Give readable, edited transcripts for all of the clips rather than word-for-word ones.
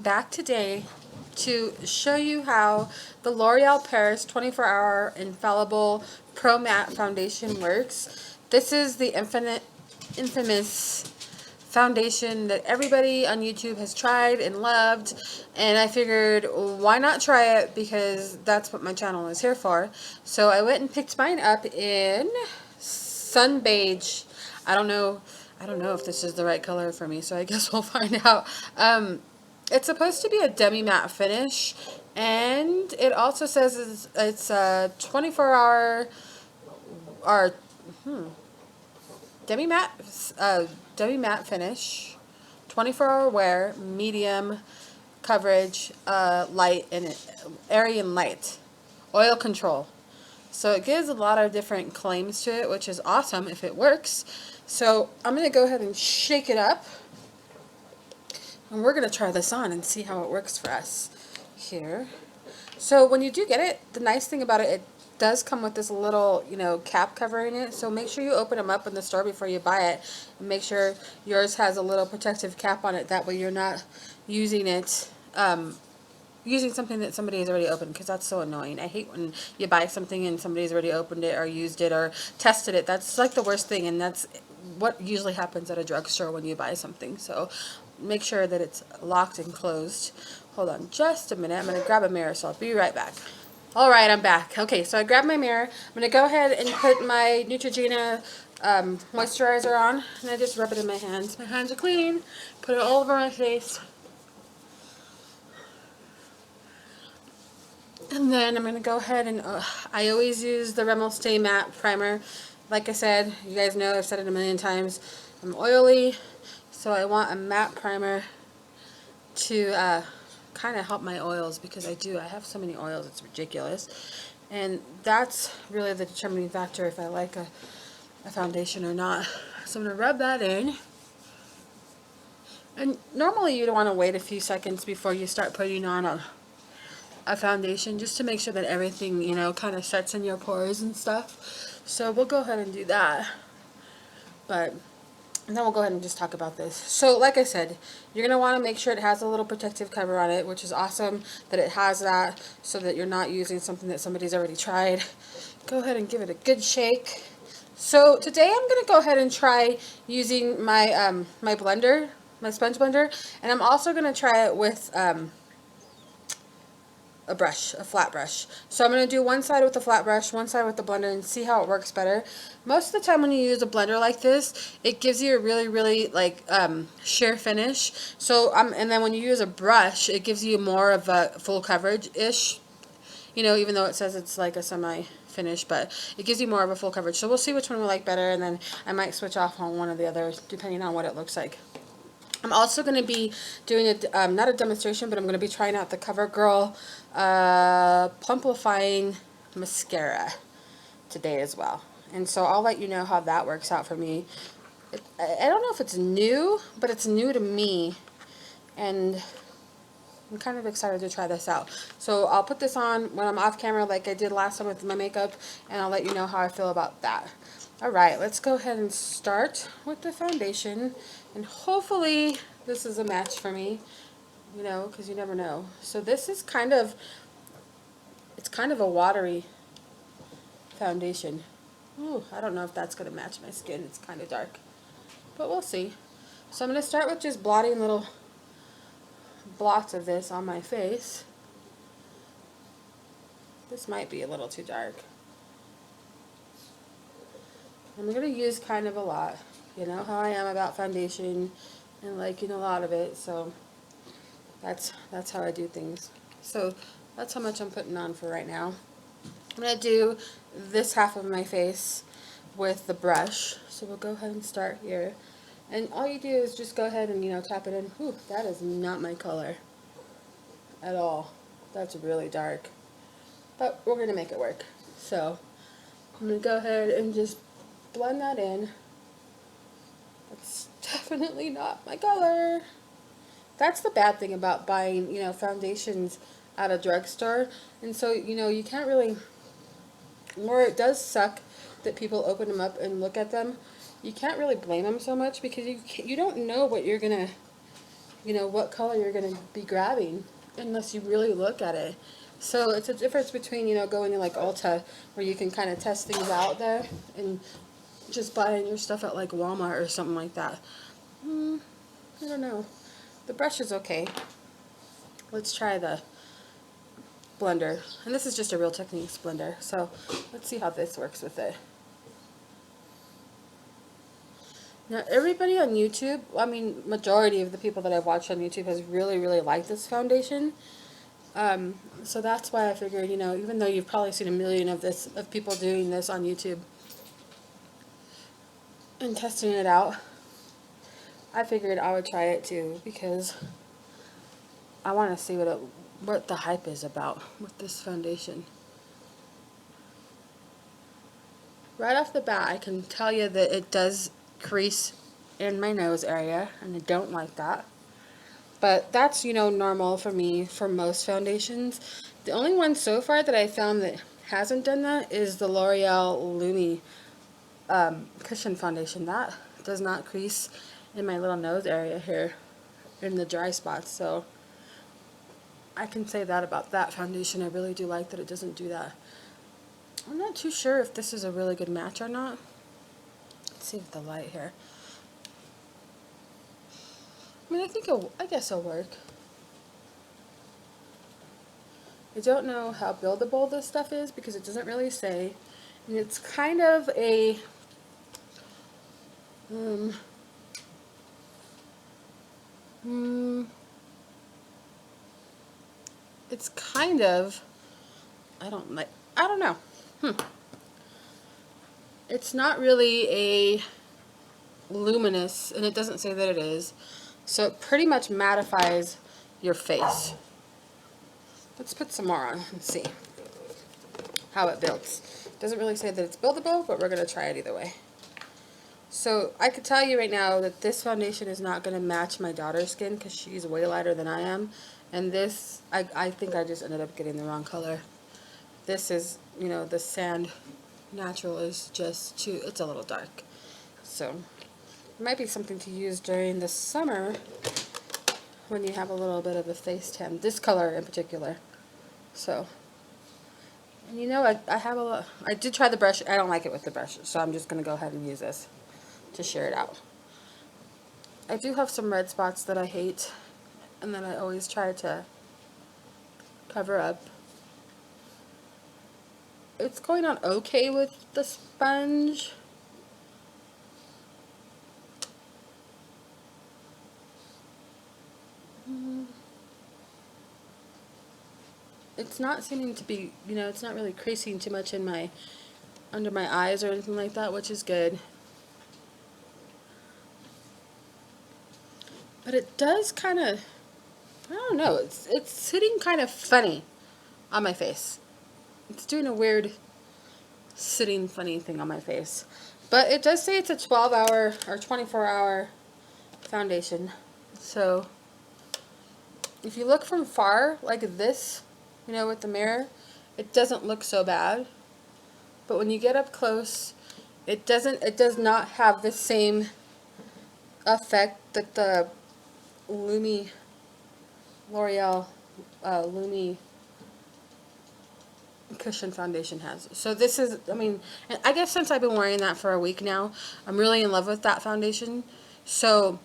back today to show you how the L'Oreal Paris 24-Hour Infallible Pro-Matte Foundation works. This is the infamous foundation that everybody on YouTube has tried and loved, and I figured why not try it, because that's what my channel is here for. So I went and picked mine up in Sun Beige. I don't know if this is the right color for me, so I guess we'll find out. It's supposed to be a demi-matte finish, and it also says it's a 24-hour or demi-matte finish, 24-hour wear, medium coverage, light and airy and light, oil control. So it gives a lot of different claims to it, which is awesome if it works. So I'm going to go ahead and shake it up, and we're going to try this on and see how it works for us here. So when you do get it, the nice thing about it, it does come with this little, cap covering it. So make sure you open them up in the store before you buy it, and make sure yours has a little protective cap on it. That way you're not using it, using something that somebody has already opened, because that's so annoying. I hate when you buy something and somebody's already opened it or used it or tested it. That's like the worst thing, and that's what usually happens at a drugstore when you buy something. So make sure that it's locked and closed. Hold on just a minute. I'm going to grab a mirror, so I'll be right back. Alright, I'm back. Okay, so I grabbed my mirror. I'm going to go ahead and put my Neutrogena moisturizer on, and I just rub it in my hands. My hands are clean. Put it all over my face. And then I'm going to go ahead and, I always use the Rimmel Stay Matte Primer. Like I said, you guys know, I've said it a million times, I'm oily, so I want a matte primer to kind of help my oils, because I have so many oils, it's ridiculous. And that's really the determining factor if I like a foundation or not. So I'm going to rub that in. And normally you don't want to wait a few seconds before you start putting on a foundation, just to make sure that everything, kind of sets in your pores and stuff. So we'll go ahead and do that. And then we'll go ahead and just talk about this. So like I said, you're going to want to make sure it has a little protective cover on it, which is awesome that it has that, so that you're not using something that somebody's already tried. Go ahead and give it a good shake. So today I'm going to go ahead and try using my my blender, my sponge blender, and I'm also going to try it with a brush, a flat brush. So I'm going to do one side with the flat brush, one side with the blender, and see how it works better. Most of the time when you use a blender like this, it gives you a really like sheer finish. So and then when you use a brush, it gives you more of a full coverage-ish, even though it says it's like a semi-finish, but it gives you more of a full coverage. So we'll see which one we like better, and then I might switch off on one or the other depending on what it looks like. I'm also going to be doing not a demonstration, but I'm going to be trying out the Covergirl Plumpifying Mascara today as well. And so I'll let you know how that works out for me. I don't know if it's new, but it's new to me. And I'm kind of excited to try this out. So I'll put this on when I'm off camera like I did last time with my makeup, and I'll let you know how I feel about that. Alright, let's go ahead and start with the foundation, and hopefully this is a match for me, because you never know. So this is it's kind of a watery foundation. Ooh, I don't know if that's going to match my skin. It's kind of dark, but we'll see. So I'm going to start with just blotting little blots of this on my face. This might be a little too dark. I'm going to use kind of a lot. You know how I am about foundation and liking a lot of it, so that's how I do things. So that's how much I'm putting on for right now. I'm going to do this half of my face with the brush. So we'll go ahead and start here. And all you do is just go ahead and, tap it in. Whew, that is not my color at all. That's really dark. But we're going to make it work. So I'm going to go ahead and just blend that in. That's definitely not my color. That's the bad thing about buying, foundations at a drugstore. And so, you can't really, or it does suck that people open them up and look at them. You can't really blame them so much, because you don't know what you're going to you know, what color you're going to be grabbing unless you really look at it. So it's a difference between, you know, going to like Ulta where you can kind of test things out there and just buying your stuff at like Walmart or something like that. I don't know. The brush is okay. Let's try the blender. And this is just a Real Techniques blender. So let's see how this works with it. Now everybody on YouTube, I mean majority of the people that I've watched on YouTube has really, really liked this foundation. So that's why I figured, you know, even though you've probably seen a million of people doing this on YouTube and testing it out, I figured I would try it too because I want to see what the hype is about with this foundation. Right off the bat, I can tell you that it does crease in my nose area, and I don't like that. But that's, you know, normal for me for most foundations. The only one so far that I found that hasn't done that is the L'Oreal Lumi Cushion Foundation. That does not crease in my little nose area here in the dry spots. So I can say that about that foundation. I really do like that it doesn't do that. I'm not too sure if this is a really good match or not. Let's see with the light here. I mean, I guess it'll work. I don't know how buildable this stuff is because it doesn't really say. And it's kind of a it's kind of, I don't know. It's not really a luminous, and it doesn't say that it is. So it pretty much mattifies your face. Let's put some more on and see how it builds. It doesn't really say that it's buildable, but we're going to try it either way. So I could tell you right now that this foundation is not going to match my daughter's skin because she's way lighter than I am. And this, I think I just ended up getting the wrong color. This is, you know, the Sand Natural is just too, it's a little dark. So it might be something to use during the summer when you have a little bit of a face tan. This color in particular. So, and you know, I did try the brush. I don't like it with the brush, so I'm just going to go ahead and use this to share it out. I do have some red spots that I hate, and then I always try to cover up. It's going on okay with the sponge. It's not seeming to be, you know, it's not really creasing too much in under my eyes or anything like that, which is good. But it does kind of, I don't know, it's sitting kind of funny on my face. It's doing a weird sitting funny thing on my face. But it does say it's a 12-hour or 24-hour foundation. So if you look from far like this, you know, with the mirror, it doesn't look so bad. But when you get up close, it does not have the same effect that the L'Oreal Lumi Cushion Foundation has. So this is, I mean, I guess since I've been wearing that for a week now, I'm really in love with that foundation. So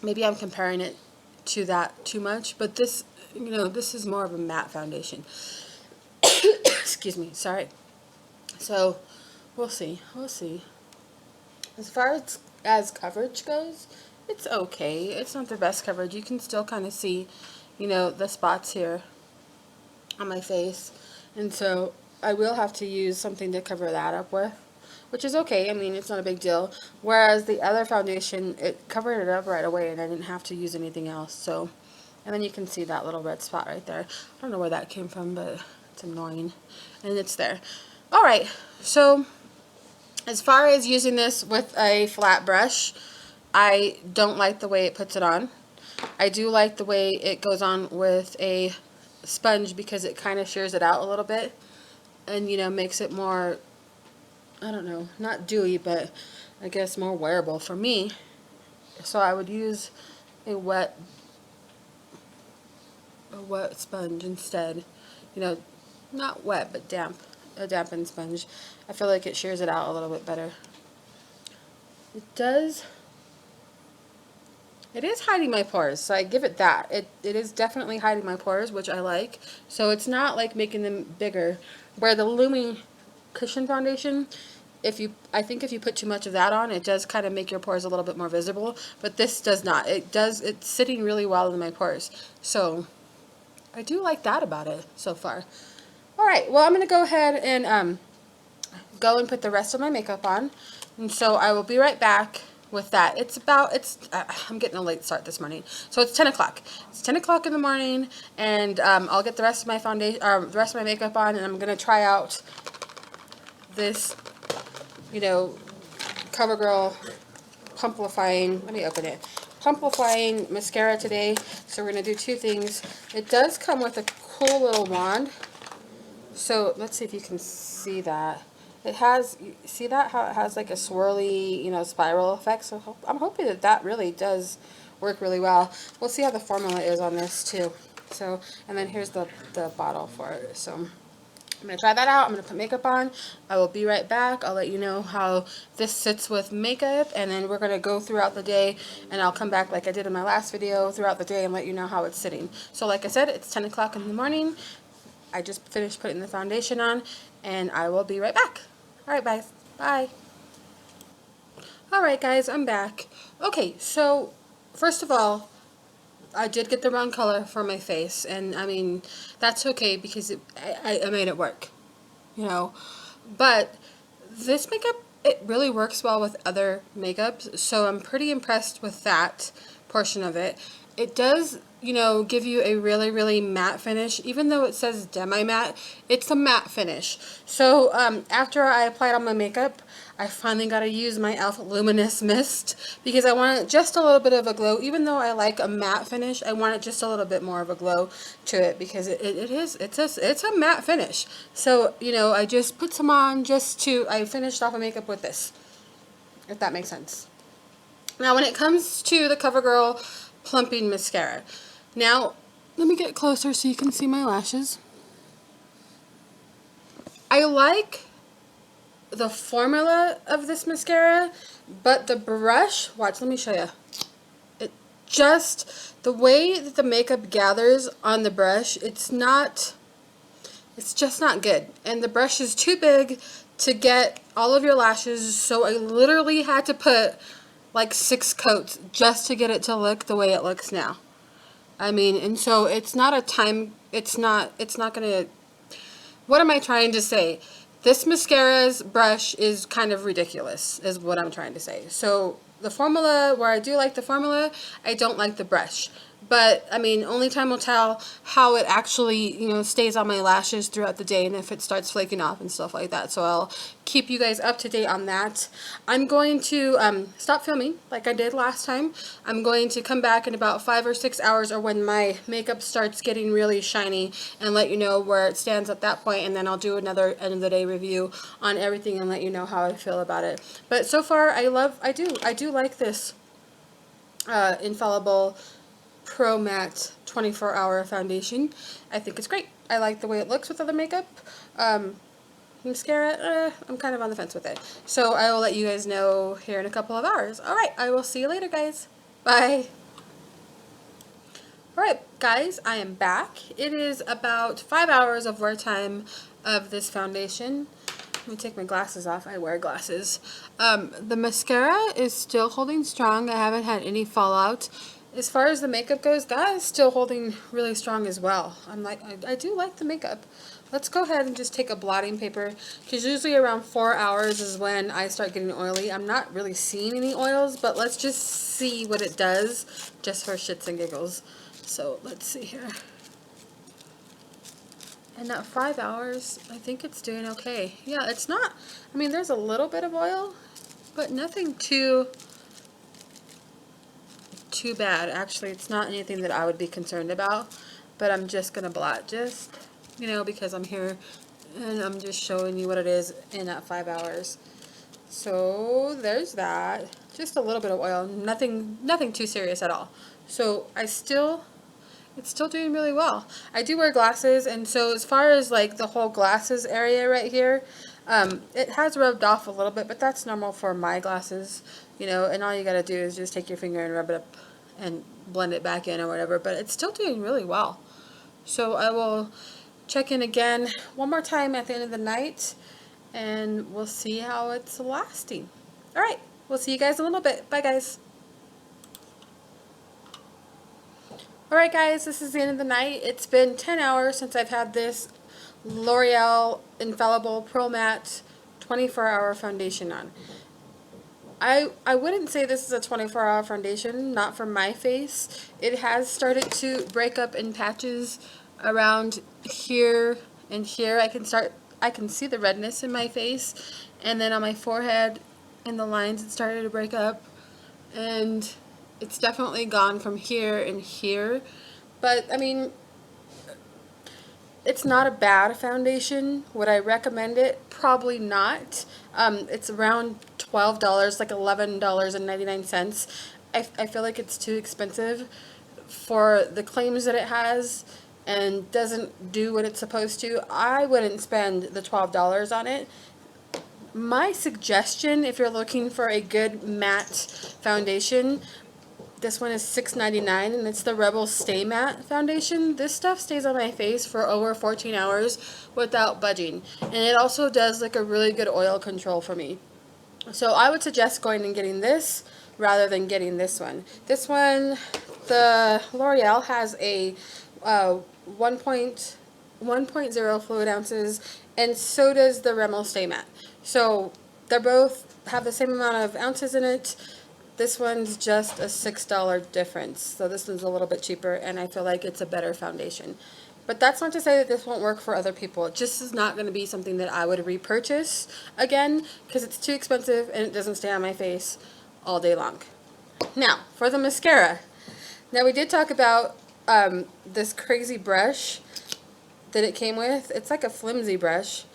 maybe I'm comparing it to that too much, but this, you know, this is more of a matte foundation. Excuse me, sorry. So we'll see. As far as coverage goes, it's okay. It's not the best coverage. You can still kind of see, you know, the spots here on my face. And so I will have to use something to cover that up with, which is okay. I mean, it's not a big deal. Whereas the other foundation, it covered it up right away and I didn't have to use anything else. So, and then you can see that little red spot right there. I don't know where that came from, but it's annoying. And it's there. Alright, so as far as using this with a flat brush, I don't like the way it puts it on. I do like the way it goes on with a sponge because it kind of shears it out a little bit and, you know, makes it more, I don't know, not dewy, but I guess more wearable for me. So I would use a wet a wet sponge instead. You know, not wet, but damp. A dampened sponge. I feel like it shears it out a little bit better. It is hiding my pores, so I give it that. It is definitely hiding my pores, which I like. So it's not like making them bigger. Where the Lumi Cushion Foundation, I think if you put too much of that on, it does kind of make your pores a little bit more visible. But this does not. It's sitting really well in my pores. So I do like that about it so far. Alright, well I'm going to go ahead and go and put the rest of my makeup on. And so I will be right back with that. I'm getting a late start this morning. So it's 10 o'clock. It's 10 o'clock in the morning, and I'll get the rest of my foundation, the rest of my makeup on, and I'm going to try out this, you know, Covergirl Plumpifying, let me open it, Plumpifying mascara today. So we're going to do two things. It does come with a cool little wand. So let's see if you can see that. It has, see that, how it has like a swirly, you know, spiral effect. So I'm hoping that that really does work really well. We'll see how the formula is on this too. So, and then here's the bottle for it. So I'm going to try that out. I'm going to put makeup on. I will be right back. I'll let you know how this sits with makeup, and then we're going to go throughout the day, and I'll come back like I did in my last video throughout the day and let you know how it's sitting. So like I said, it's 10 o'clock in the morning. I just finished putting the foundation on, and I will be right back. Alright guys, bye. Alright guys, I'm back. Okay, so first of all, I did get the wrong color for my face, and I mean, that's okay because I made it work, you know. But this makeup, it really works well with other makeups, so I'm pretty impressed with that portion of it. It does, you know, give you a really, really matte finish. Even though it says demi-matte, it's a matte finish. So after I applied all my makeup, I finally got to use my e.l.f. Luminous Mist because I wanted just a little bit of a glow. Even though I like a matte finish, I wanted just a little bit more of a glow to it because it's a matte finish. So, you know, I just put some on I finished off my makeup with this, if that makes sense. Now, when it comes to the Covergirl Plumping Mascara, now, let me get closer so you can see my lashes. I like the formula of this mascara, but the brush, watch, let me show you. It just, the way that the makeup gathers on the brush, it's just not good. And the brush is too big to get all of your lashes, so I literally had to put like 6 coats just to get it to look the way it looks now. I mean, and so it's not gonna, what am I trying to say? This mascara's brush is kind of ridiculous, is what I'm trying to say. So the formula, where I do like the formula, I don't like the brush. But, I mean, only time will tell how it actually, you know, stays on my lashes throughout the day and if it starts flaking off and stuff like that. So I'll keep you guys up to date on that. I'm going to stop filming like I did last time. I'm going to come back in about 5 or 6 hours, or when my makeup starts getting really shiny, and let you know where it stands at that point. And then I'll do another end of the day review on everything and let you know how I feel about it. But so far, I do like this Infallible Pro-Matte 24-hour foundation. I think it's great. I like the way it looks with other makeup. Mascara, I'm kind of on the fence with it. So I will let you guys know here in a couple of hours. Alright, I will see you later, guys. Bye. Alright, guys, I am back. It is about 5 hours of wear time of this foundation. Let me take my glasses off. I wear glasses. The mascara is still holding strong. I haven't had any fallout. As far as the makeup goes, that is still holding really strong as well. I do like the makeup. Let's go ahead and just take a blotting paper, because usually around 4 hours is when I start getting oily. I'm not really seeing any oils, but let's just see what it does, just for shits and giggles. So let's see here. And at 5 hours, I think it's doing okay. Yeah, it's not, I mean, there's a little bit of oil, but nothing too bad. Actually, it's not anything that I would be concerned about, but I'm just gonna blot, just, you know, because I'm here and I'm just showing you what it is in at 5 hours. So there's that. Just a little bit of oil, nothing too serious at all. So I still It's still doing really well. I do wear glasses, and so as far as like the whole glasses area right here, it has rubbed off a little bit, but that's normal for my glasses, you know, and all you gotta do is just take your finger and rub it up and blend it back in or whatever, but it's still doing really well. So I will check in again one more time at the end of the night, and we'll see how it's lasting. All right, we'll see you guys in a little bit. Bye, guys. Alright guys, this is the end of the night. It's been 10 hours since I've had this L'Oreal Infallible Pro-Matte 24-hour foundation on. I wouldn't say this is a 24-hour foundation, not for my face. It has started to break up in patches around here and here. I can see the redness in my face, and then on my forehead and the lines it started to break up, and it's definitely gone from here and here, but I mean, it's not a bad foundation. Would I recommend it? Probably not. It's around $12, like $11.99. I feel like it's too expensive for the claims that it has and doesn't do what it's supposed to. I wouldn't spend the $12 on it. My suggestion, if you're looking for a good matte foundation, this one is $6.99, and it's the Rebel Stay Matte Foundation. This stuff stays on my face for over 14 hours without budging. And it also does like a really good oil control for me. So I would suggest going and getting this rather than getting this one. This one, the L'Oreal has a 1.0 fluid ounces, and so does the Rimmel Stay Matte. So they both have the same amount of ounces in it. This one's just a $6 difference, so this one's a little bit cheaper, and I feel like it's a better foundation. But that's not to say that this won't work for other people. It just is not going to be something that I would repurchase again, because it's too expensive and it doesn't stay on my face all day long. Now, for the mascara. Now, we did talk about this crazy brush that it came with. It's like a flimsy brush.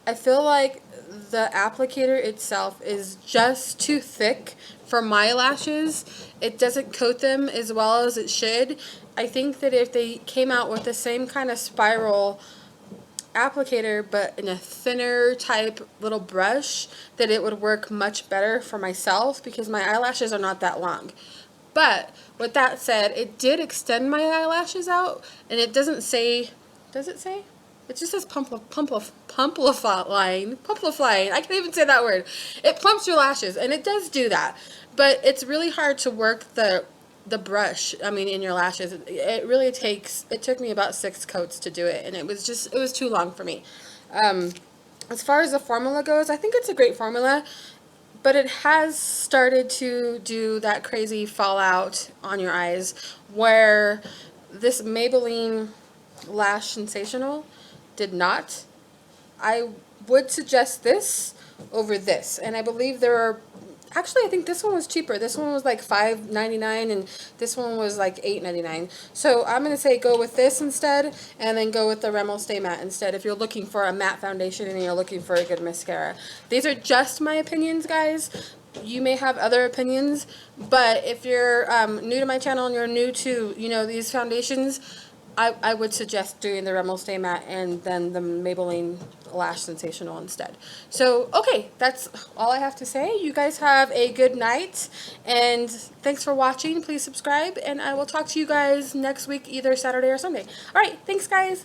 I feel like the applicator itself is just too thick for my lashes. It doesn't coat them as well as it should. I think that if they came out with the same kind of spiral applicator but in a thinner type little brush, that it would work much better for myself, because my eyelashes are not that long. But with that said, it did extend my eyelashes out, and it doesn't say, does it say? It just says plumplifying. I can't even say that word. It plumps your lashes, and it does do that. But it's really hard to work the brush, I mean, in your lashes. It really takes, it took me about 6 coats to do it, and it was too long for me. As far as the formula goes, I think it's a great formula, but it has started to do that crazy fallout on your eyes, where this Maybelline Lash Sensational did not. I would suggest this over this, and I believe there are, actually I think this one was cheaper. This one was like $5.99 and this one was like $8.99. So I'm going to say go with this instead, and then go with the Rimmel Stay Matte instead if you're looking for a matte foundation and you're looking for a good mascara. These are just my opinions, guys. You may have other opinions, but if you're new to my channel and you're new to, you know, these foundations, I would suggest doing the Rimmel Stay Matte and then the Maybelline Lash Sensational instead. So, okay, that's all I have to say. You guys have a good night, and thanks for watching. Please subscribe, and I will talk to you guys next week, either Saturday or Sunday. All right, thanks, guys.